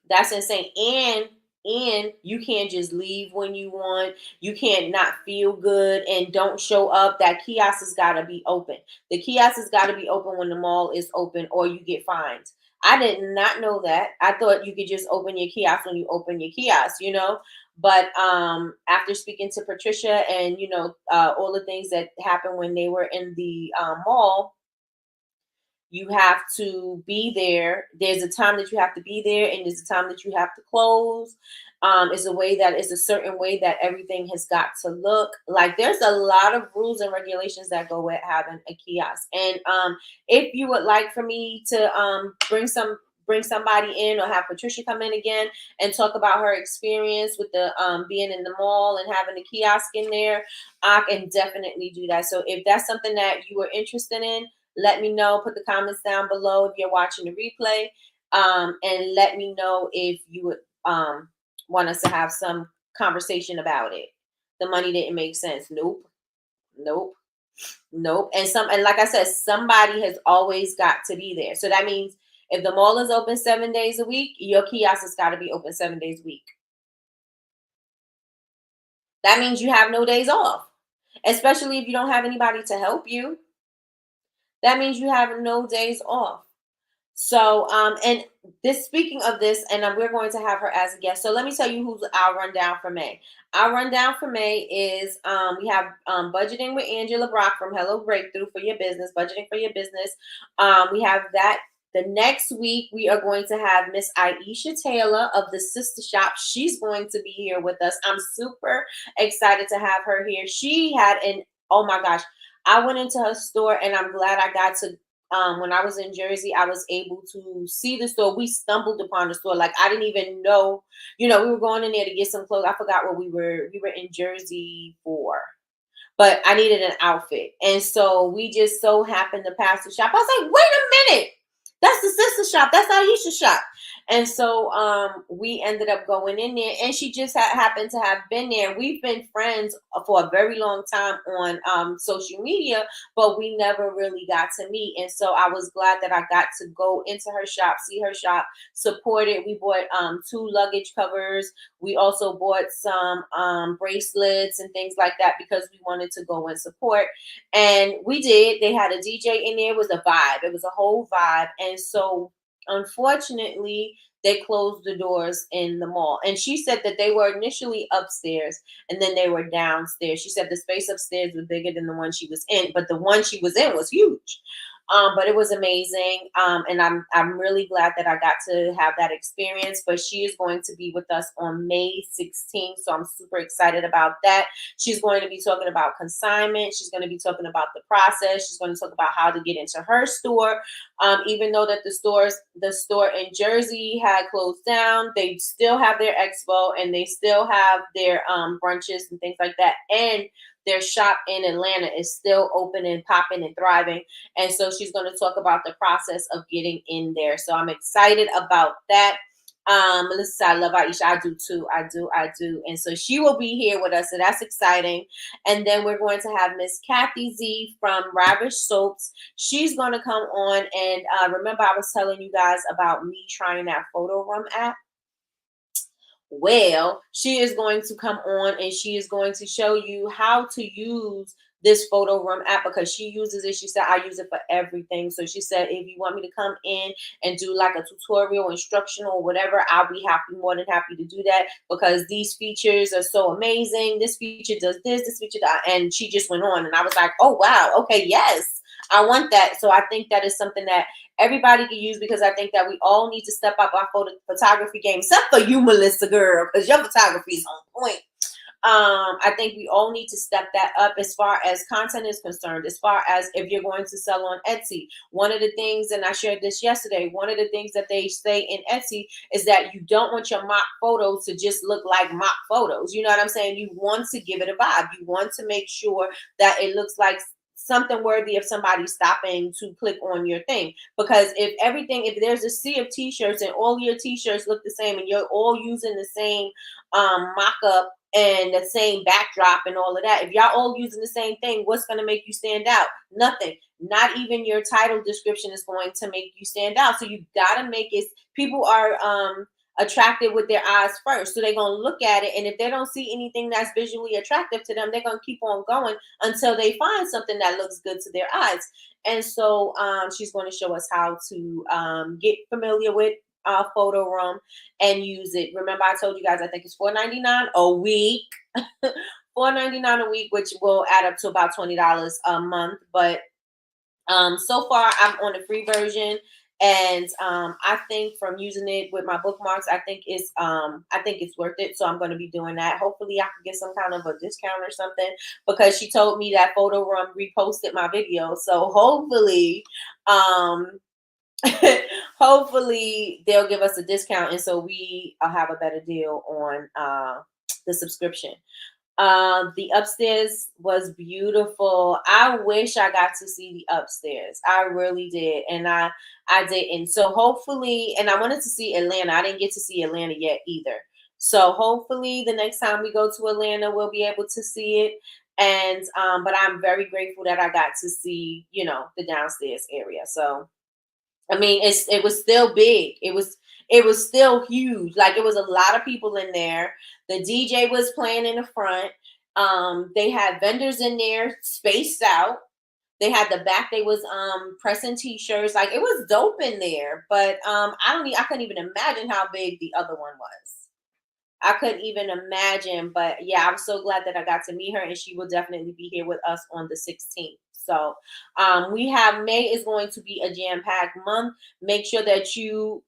That's insane. And you can't just leave when you want. You can't not feel good and don't show up. That kiosk has got to be open. The kiosk has got to be open when the mall is open or you get fined. I did not know that. I thought you could just open your kiosk when you open your kiosk, But after speaking to Patricia and, all the things that happened when they were in the mall, you have to be there. There's a time that you have to be there, and there's a time that you have to close. It's a certain way that everything has got to look. Like, there's a lot of rules and regulations that go with having a kiosk. And if you would like for me to bring somebody in or have Patricia come in again and talk about her experience with the being in the mall and having a kiosk in there, I can definitely do that. So if that's something that you are interested in, let me know. Put the comments down below if you're watching the replay. And let me know if you would want us to have some conversation about it. The money didn't make sense. Nope. And like I said, somebody has always got to be there. So that means if the mall is open 7 days a week, your kiosk has got to be open 7 days a week. That means you have no days off, especially if you don't have anybody to help you. That means you have no days off. So, and speaking of this, and we're going to have her as a guest. So let me tell you who's our rundown for May. Our rundown for May is we have budgeting with Angela Brock from Hello Breakthrough for your business, budgeting for your business. We have that. The next week, we are going to have Miss Aisha Taylor of the Sister Shop. She's going to be here with us. I'm super excited to have her here. She had oh my gosh, I went into her store and I'm glad I got to, when I was in Jersey, I was able to see the store. We stumbled upon the store. Like, I didn't even know, we were going in there to get some clothes. I forgot what we were in Jersey for, but I needed an outfit. And so we just so happened to pass the shop. I was like, wait a minute. That's the Sister Shop. That's Aisha's shop. And so we ended up going in there, and she just happened to have been there. We've been friends for a very long time on social media, but we never really got to meet. And so I was glad that I got to go into her shop, see her shop, support it. We bought 2 luggage covers. We also bought some bracelets and things like that because we wanted to go and support. And we did. They had a DJ in there. It was a vibe. It was a whole vibe. And so unfortunately, they closed the doors in the mall. And she said that they were initially upstairs and then they were downstairs. She said the space upstairs was bigger than the one she was in, but the one she was in was huge. But it was amazing. And I'm really glad that I got to have that experience. But she is going to be with us on May 16th. So I'm super excited about that. She's going to be talking about consignment. She's going to be talking about the process. She's going to talk about how to get into her store. Even though that the store in Jersey had closed down, they still have their expo and they still have their brunches and things like that. And their shop in Atlanta is still open and popping and thriving. And so she's going to talk about the process of getting in there. So I'm excited about that. Melissa, I love Aisha. I do too. I do. And so she will be here with us. So that's exciting. And then we're going to have Miss Kathy Z from Ravish Soaps. She's going to come on. And remember, I was telling you guys about me trying that Photo Room app. Well, she is going to come on and she is going to show you how to use this Photo Room app because she uses it. She said, I use it for everything. So she said, if you want me to come in and do like a tutorial, instructional, or whatever, I'll be more than happy to do that because these features are so amazing. This feature does this feature that, and she just went on and I was like, oh, wow. Okay. Yes, I want that. So I think that is something that everybody can use because I think that we all need to step up our photography game, except for you, Melissa, girl, because your photography is on point. I think we all need to step that up as far as content is concerned, as far as if you're going to sell on Etsy. One of the things, and I shared this yesterday, one of the things that they say in Etsy is that you don't want your mock photos to just look like mock photos. You know what I'm saying? You want to give it a vibe. You want to make sure that it looks like something worthy of somebody stopping to click on your thing. Because if there's a sea of t-shirts and all your t-shirts look the same and you're all using the same mock-up and the same backdrop and all of that, if y'all all using the same thing, what's going to make you stand out? Nothing. Not even your title description is going to make you stand out. So you got to make it, people are attracted with their eyes first. So they're going to look at it. And if they don't see anything that's visually attractive to them, they're going to keep on going until they find something that looks good to their eyes. And so she's going to show us how to get familiar with Photo Room and use it. Remember, I told you guys, I think it's $4.99 a week. $4.99 a week, which will add up to about $20 a month. But so far, I'm on the free version. And I think from using it with my bookmarks, I think it's worth it. So I'm going to be doing that. Hopefully I can get some kind of a discount or something because she told me that Photo Room reposted my video. So hopefully, hopefully they'll give us a discount. And so we have a better deal on the subscription. The upstairs was beautiful. I wish I got to see the upstairs. I really did. And I didn't. So hopefully, and I wanted to see Atlanta. I didn't get to see Atlanta yet either. So hopefully the next time we go to Atlanta, we'll be able to see it. And, but I'm very grateful that I got to see, the downstairs area. So, I mean, it was still big. It was still huge. Like it was a lot of people in there. The DJ was playing in the front. They had vendors in there spaced out. They had the back. They was pressing t-shirts. Like it was dope in there. But I couldn't even imagine how big the other one was. I couldn't even imagine. But yeah, I'm so glad that I got to meet her, and she will definitely be here with us on the 16th. So we have May is going to be a jam-packed month. Make sure that you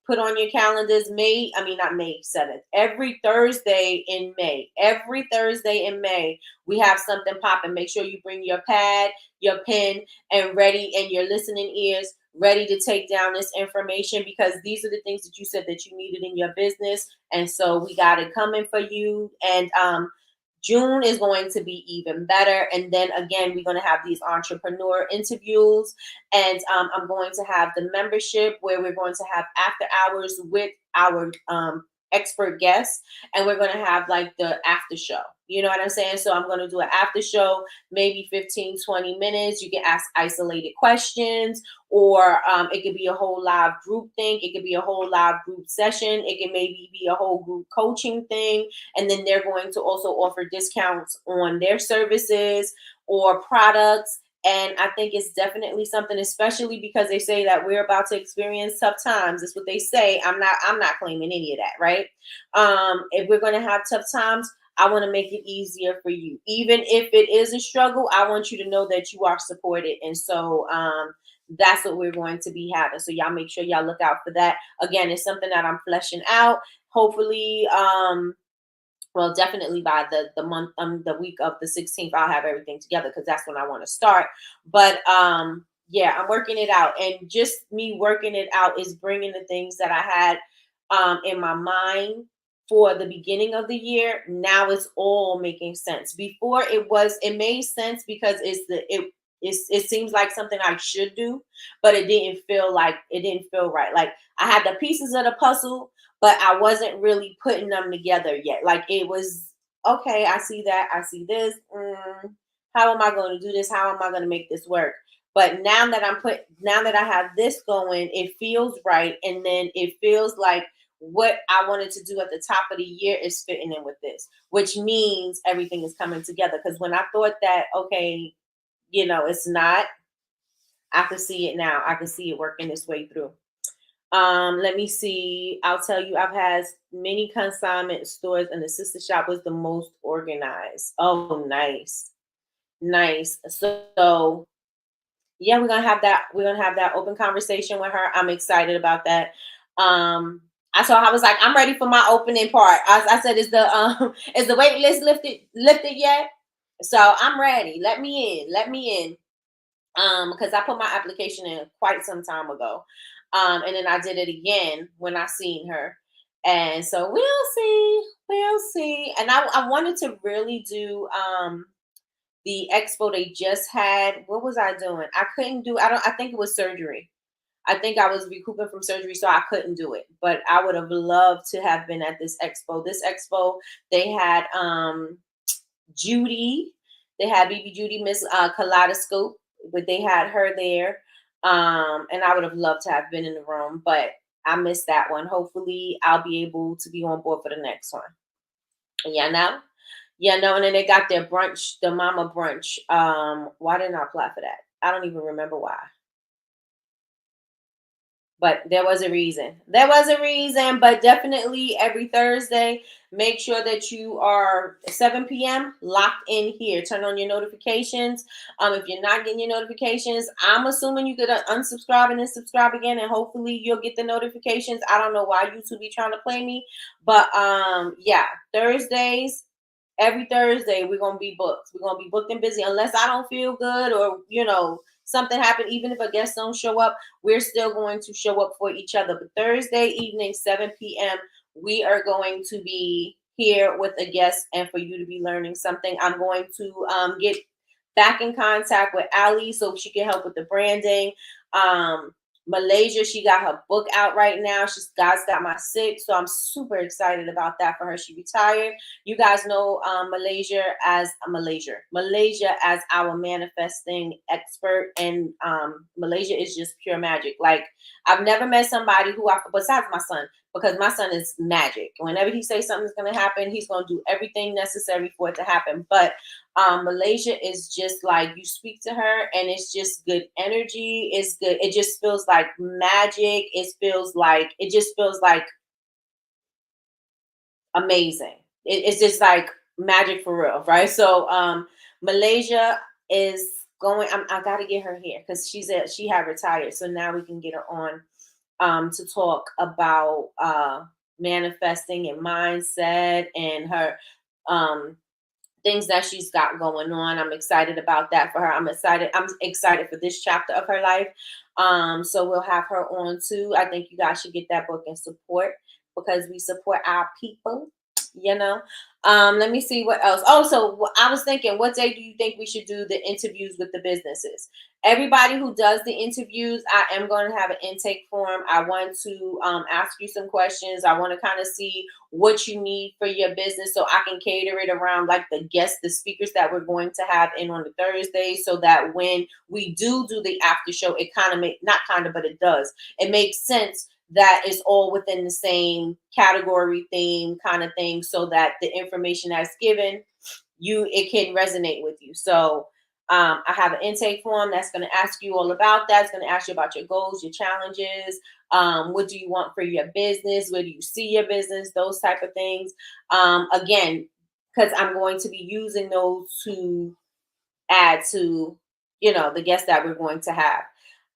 put on your calendars not May 7th. Every Thursday in May, we have something popping. Make sure you bring your pad, your pen, and your listening ears ready to take down this information because these are the things that you said that you needed in your business. And so we got it coming for you. And June is going to be even better. And then again, we're going to have these entrepreneur interviews. And I'm going to have the membership where we're going to have after hours with our expert guests. And we're going to have like the after show. You know what I'm saying? So I'm going to do an after show, maybe 15-20 minutes. You can ask isolated questions, or it could be a whole live group thing. It could be a whole live group session. It can maybe be a whole group coaching thing. And then they're going to also offer discounts on their services or products. And I think it's definitely something, especially because they say that we're about to experience tough times. That's what they say. I'm not claiming any of that, right? If we're going to have tough times, I want to make it easier for you. Even if it is a struggle, I want you to know that you are supported. And so that's what we're going to be having. So y'all make sure y'all look out for that. Again, it's something that I'm fleshing out. Hopefully, well, definitely by the month, the week of the 16th, I'll have everything together, because that's when I want to start. But yeah, I'm working it out, and just me working it out is bringing the things that I had in my mind for the beginning of the year. Now it's all making sense. Before it made sense because it seems like something I should do, but it didn't feel right. Like I had the pieces of the puzzle, but I wasn't really putting them together yet. Like it was, okay, I see that, I see this. How am I going to do this? How am I going to make this work? But now that I have this going, it feels right. And then it feels like what I wanted to do at the top of the year is fitting in with this, which means everything is coming together. Because when I thought that, okay, it's not, I can see it now. I can see it working its way through. Let me see. I'll tell you, I've had many consignment stores, and the sister shop was the most organized. Oh, nice. Nice. So yeah, we're gonna have that. We're gonna have that open conversation with her. I'm excited about that. I was like, I'm ready for my opening part. I said, is the wait list lifted yet? So I'm ready. Let me in. Let me in. Because I put my application in quite some time ago. And then I did it again when I seen her. And so we'll see. And I wanted to really do the expo they just had. What was I doing? I couldn't do, I think it was surgery. I think I was recouping from surgery, so I couldn't do it. But I would have loved to have been at this expo. This expo, they had Judy. They had BB Judy, Miss Kaleidoscope, but they had her there. And I would have loved to have been in the room, but I missed that one. Hopefully, I'll be able to be on board for the next one. Yeah, no. Yeah, no, and then they got their brunch, the mama brunch. Why didn't I apply for that? I don't even remember why. But there was a reason. There was a reason, but definitely every Thursday, make sure that you are 7 p.m. locked in here. Turn on your notifications. If you're not getting your notifications, I'm assuming you could unsubscribe and then subscribe again, and hopefully you'll get the notifications. I don't know why YouTube be trying to play me, but yeah, Thursdays. Every Thursday, we're gonna be booked. We're gonna be booked and busy, unless I don't feel good or something happened. Even if a guest don't show up, we're still going to show up for each other. But Thursday evening, 7 p.m., we are going to be here with a guest, and for you to be learning something. I'm going to get back in contact with Ali so she can help with the branding. Malaysia, she got her book out right now. She's God's Got My Six, so I'm super excited about that for her. She retired. You guys know Malaysia as our manifesting expert, and Malaysia is just pure magic. Like, I've never met somebody besides my son, because my son is magic. Whenever he says something's going to happen, he's going to do everything necessary for it to happen. But Malaysia is just like, you speak to her and it's just good energy. It's good. It just feels like magic. It just feels like amazing. It's just like magic for real, right? So Malaysia is going. I got to get her here because she had retired. So now we can get her on to talk about manifesting and mindset and her things that she's got going on. I'm excited about that for her. I'm excited for this chapter of her life. So we'll have her on too. I think you guys should get that book and support, because we support our people, Let me see what else. Oh, so I was thinking, what day do you think we should do the interviews with the businesses? Everybody who does the interviews, I am going to have an intake form. I want to ask you some questions. I want to kind of see what you need for your business so I can cater it around like the guests, the speakers that we're going to have in on the Thursday, so that when we do the after show, it kind of not kind of, but it does. It makes sense that is all within the same category theme kind of thing, so that the information that's given you, it can resonate with you. So I have an intake form that's going to ask you all about that. It's going to ask you about your goals, your challenges, what do you want for your business, where do you see your business, those type of things. Again, because I'm going to be using those to add to, the guests that we're going to have.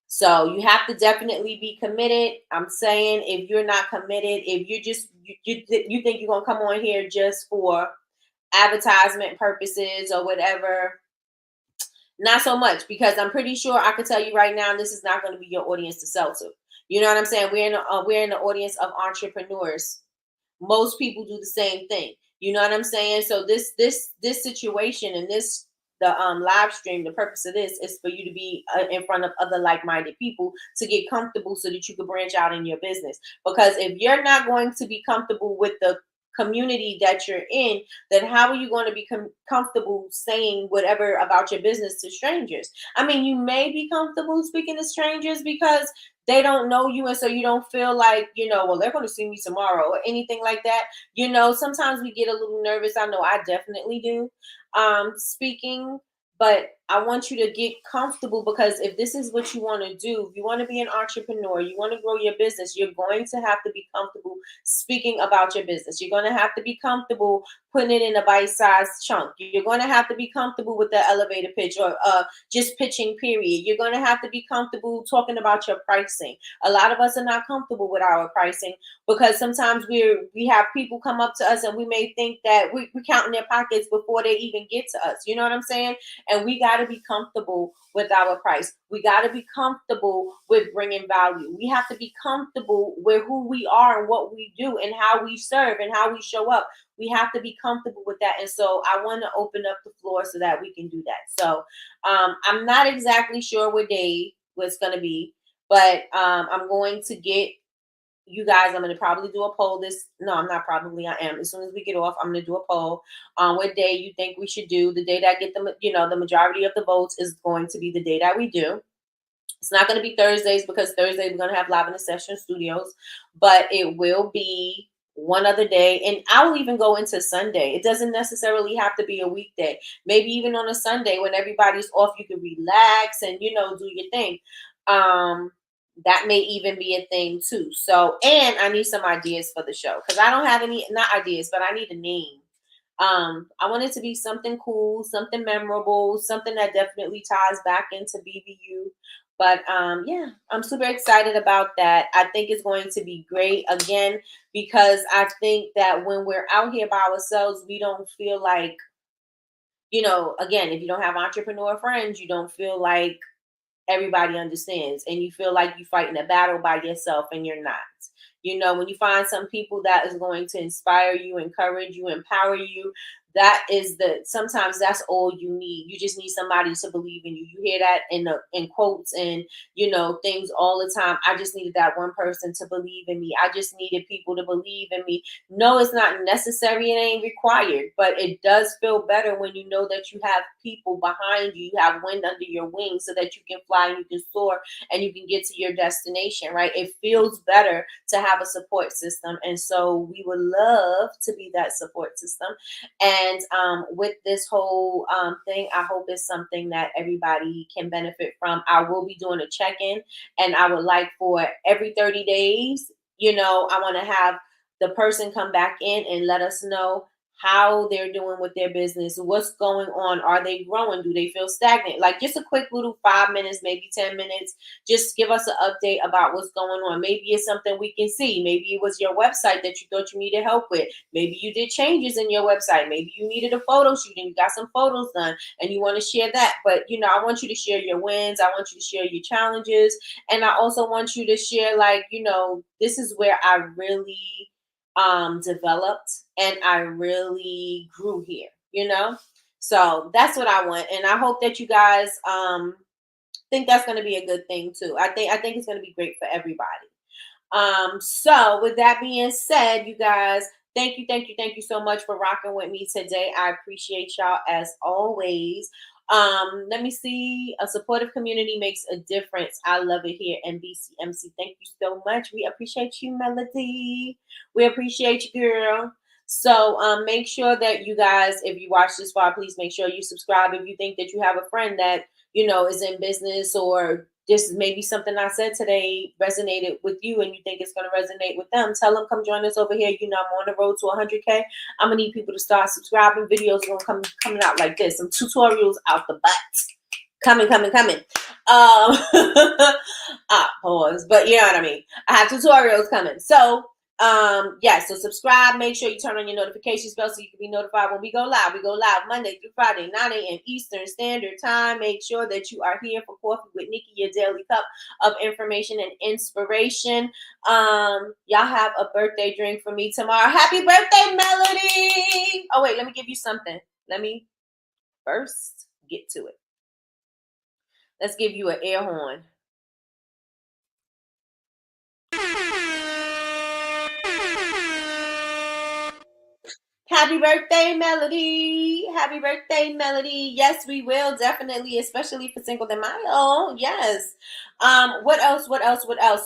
So you have to definitely be committed. I'm saying, if you're not committed, if you're just you think you're gonna come on here just for advertisement purposes or whatever, not so much, because I'm pretty sure I can tell you right now, this is not going to be your audience to sell to. You know what I'm saying? We're in the audience of entrepreneurs. Most people do the same thing. You know what I'm saying? So this situation and this the live stream, the purpose of this is for you to be in front of other like-minded people to get comfortable so that you can branch out in your business. Because if you're not going to be comfortable with the community that you're in, then how are you going to be comfortable saying whatever about your business to strangers? I mean, you may be comfortable speaking to strangers because they don't know you, and so you don't feel like, well, they're going to see me tomorrow or anything like that. Sometimes we get a little nervous. I know I definitely do, speaking. But I want you to get comfortable, because if this is what you want to do, if you want to be an entrepreneur, you want to grow your business, you're going to have to be comfortable speaking about your business. You're going to have to be comfortable putting it in a bite-sized chunk. You're going to have to be comfortable with the elevator pitch, or just pitching, period. You're going to have to be comfortable talking about your pricing. A lot of us are not comfortable with our pricing, because sometimes we have people come up to us and we may think that we're counting their pockets before they even get to us. You know what I'm saying? And we got to be comfortable with our price. We got to be comfortable with bringing value. We have to be comfortable with who we are and what we do and how we serve and how we show up. We have to be comfortable with that. And so I want to open up the floor so that we can do that. So I'm not exactly sure what day it's going to be, but I'm going to get you guys, I'm going to probably do a poll no, I'm not probably, I am. As soon as we get off, I'm going to do a poll on what day you think we should do. The day that get the majority of the votes is going to be the day that we do. It's not going to be Thursdays, because Thursdays we're going to have Live in the Session Studios, but it will be one other day. And I will even go into Sunday. It doesn't necessarily have to be a weekday. Maybe even on a Sunday when everybody's off, you can relax and, do your thing. That may even be a thing too. So, and I need some ideas for the show, because I don't have any, not ideas, but I need a name. I want it to be something cool, something memorable, something that definitely ties back into BBU. But yeah, I'm super excited about that. I think it's going to be great, again, because I think that when we're out here by ourselves, we don't feel like, again, if you don't have entrepreneur friends, you don't feel like everybody understands, and you feel like you're fighting a battle by yourself, and you're not. When you find some people that is going to inspire you, encourage you, empower you, sometimes that's all you need. You just need somebody to believe in you. You hear that in quotes and things all the time. I just needed that one person to believe in me. I just needed people to believe in me. No, it's not necessary, it ain't required, but it does feel better when you know that you have people behind you, you have wind under your wings, so that you can fly and you can soar and you can get to your destination, right? It feels better to have a support system. And so we would love to be that support system. And with this whole thing, I hope it's something that everybody can benefit from. I will be doing a check-in, and I would like for every 30 days, I want to have the person come back in and let us know how they're doing with their business, what's going on, are they growing, do they feel stagnant? Like just a quick little 5 minutes, maybe 10 minutes, just give us an update about what's going on. Maybe it's something we can see. Maybe it was your website that you thought you needed help with. Maybe you did changes in your website. Maybe you needed a photo shoot and you got some photos done and you want to share that. But I want you to share your wins. I want you to share your challenges. And I also want you to share, like, this is where I really developed, and I really grew here, you know? So that's what I want. And I hope that you guys think that's going to be a good thing too. I think it's going to be great for everybody. So with that being said, you guys, thank you so much for rocking with me today. I appreciate y'all as always. Let me see. A supportive community makes a difference. I love it here in BCMC. Thank you so much. We appreciate you, Melody. We appreciate you, girl. So make sure that you guys, if you watch this far, please make sure you subscribe. If you think that you have a friend that is in business, or this is maybe something I said today resonated with you and you think it's going to resonate with them, tell them come join us over here. I'm on the road to 100K. I'm going to need people to start subscribing. Videos are going to coming out like this. Some tutorials out the butt. Coming. Pause. But you know what I mean. I have tutorials coming. So so subscribe. Make sure you turn on your notifications bell so you can be notified when we go live. We go live Monday through Friday, 9 a.m. Eastern Standard Time. Make sure that you are here for Coffee with Nikki, your daily cup of information and inspiration. Y'all have a birthday drink for me tomorrow. Happy birthday, Melody! Oh wait, let me give you something. Let me first get to it. Let's give you an air horn. Happy birthday, Melody. Happy birthday, Melody. Yes, we will. Definitely, especially for Cinco de Mayo. Yes. What else?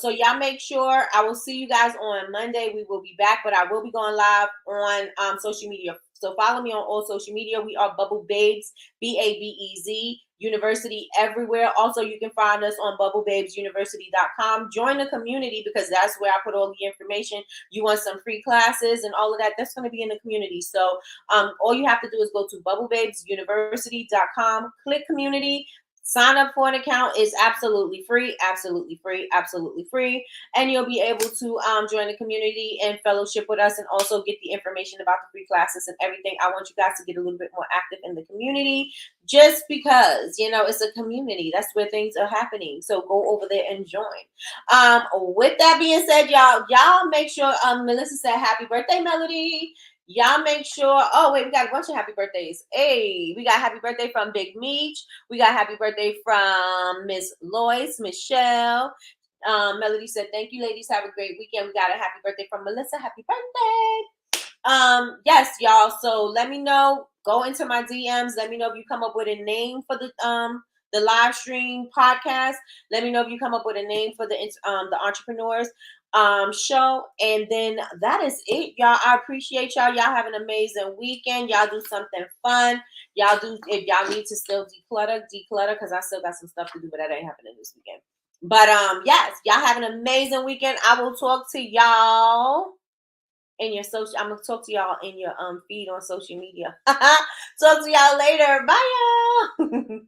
So y'all make sure I will see you guys on Monday. We will be back, but I will be going live on social media. So follow me on all social media. We are Bubble Babes, BABEZ University everywhere. Also, you can find us on bubblebabesuniversity.com. Join the community because that's where I put all the information. You want some free classes and all of that, that's going to be in the community. So all you have to do is go to bubblebabesuniversity.com, click community, sign up for an account. Is absolutely free, and you'll be able to join the community and fellowship with us, and also get the information about the free classes and everything. I want you guys to get a little bit more active in the community, just because it's a community. That's where things are happening. So go over there and join. With that being said, y'all make sure Melissa said happy birthday, Melody. Y'all make sure. Oh wait, we got a bunch of happy birthdays. Hey, we got happy birthday from Big Meech. We got happy birthday from Miss Lois, Michelle. Melody said, "Thank you, ladies. Have a great weekend." We got a happy birthday from Melissa. Happy birthday. Yes, y'all. So let me know. Go into my DMs. Let me know if you come up with a name for the live stream podcast. Let me know if you come up with a name for the entrepreneurs show. And then that is it, y'all. I appreciate y'all. Y'all have an amazing weekend. Y'all do something fun. Y'all do, if y'all need to still declutter, because I still got some stuff to do, but that ain't happening this weekend. But yes, y'all have an amazing weekend. I will talk to y'all in your social. I'm gonna talk to y'all in your feed on social media. Talk to y'all later. Bye, y'all.